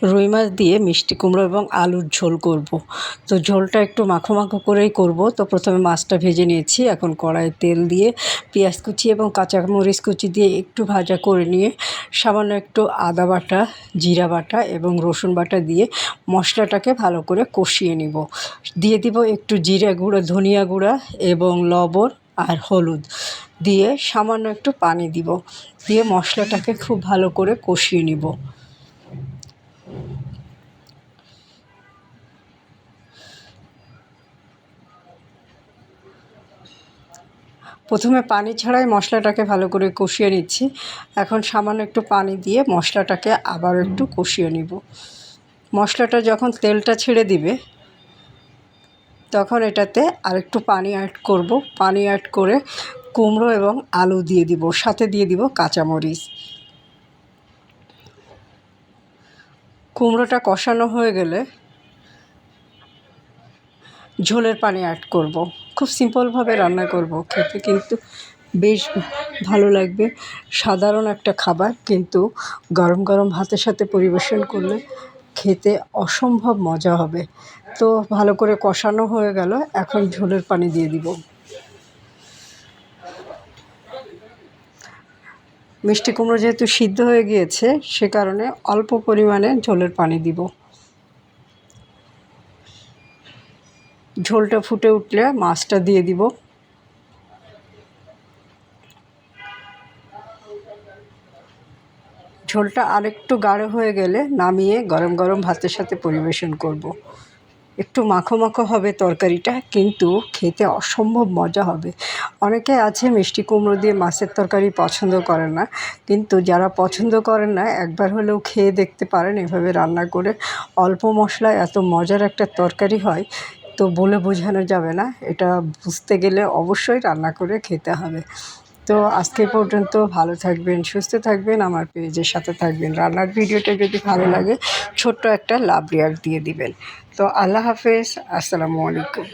রুই মাছ দিয়ে মিষ্টি কুমড়ো এবং আলুর ঝোল করব। তো ঝোলটা একটু মাখো মাখো করেই করব। তো প্রথমে মাছটা ভেজে নিয়েছি। এখন কড়াইয়ে তেল দিয়ে পেঁয়াজ কুচি এবং কাঁচামরিচ কুচি দিয়ে একটু ভাজা করে নিয়ে সামান্য একটু আদা বাটা, জিরা বাটা এবং রসুন বাটা দিয়ে মশলাটাকে ভালো করে কষিয়ে নিব। দিয়ে দিব একটু জিরা গুঁড়া, ধনিয়া গুঁড়া এবং লবণ আর হলুদ দিয়ে সামান্য একটু পানি দিব। দিয়ে মশলাটাকে খুব ভালো করে কষিয়ে নিব। প্রথমে পানি ছাড়াই মশলাটাকে ভালো করে কষিয়ে নিচ্ছি। এখন সামান্য একটু পানি দিয়ে মশলাটাকে আবার একটু কষিয়ে নিব। মশলাটা যখন তেলটা ছেড়ে দিবে তখন এটাতে আরেকটু পানি অ্যাড করব। পানি অ্যাড করে কুমড়ো এবং আলু দিয়ে দিব, সাথে দিয়ে দিব কাঁচামরিচ। কুমড়োটা কষানো হয়ে গেলে ঝোলের পানি অ্যাড করব। খুব সিম্পলভাবে রান্না করব, খেতে কিন্তু বেশ ভালো লাগবে। সাধারণ একটা খাবার, কিন্তু গরম গরম ভাতের সাথে পরিবেশন করলে খেতে অসম্ভব মজা হবে। তো ভালো করে কষানো হয়ে গেল, এখন ঝোলের পানি দিয়ে দিব। মিষ্টি কুমড়ো যেহেতু সিদ্ধ হয়ে গিয়েছে, সে কারণে অল্প পরিমাণে ঝোলের পানি দিব। ঝোলটা ফুটে উঠলে মাছটা দিয়ে দিব। ঝোলটা আরেকটু গাঢ় হয়ে গেলে নামিয়ে গরম গরম ভাতের সাথে পরিবেশন করব। একটু মাখো মাখো হবে তরকারিটা, কিন্তু খেতে অসম্ভব মজা হবে। অনেকে আছে মিষ্টি কুমড়ো দিয়ে মাছের তরকারি পছন্দ করে না, কিন্তু যারা পছন্দ করেন না একবার হলেও খেয়ে দেখতে পারেন এভাবে রান্না করে। অল্প মশলায় এত মজার একটা তরকারি হয়, তো বলে বোঝানো যাবে না। এটা বুঝতে গেলে অবশ্যই রান্না করে খেতে হবে। তো আজকে পর্যন্ত ভালো থাকবেন, সুস্থ থাকবেন, আমার পেজের সাথে থাকবেন। রান্নার ভিডিওটা যদি ভালো লাগে ছোট্ট একটা লাভ রিয়াক্ট দিয়ে দিবেন। তো আল্লাহ হাফেজ, আসসালামু আলাইকুম।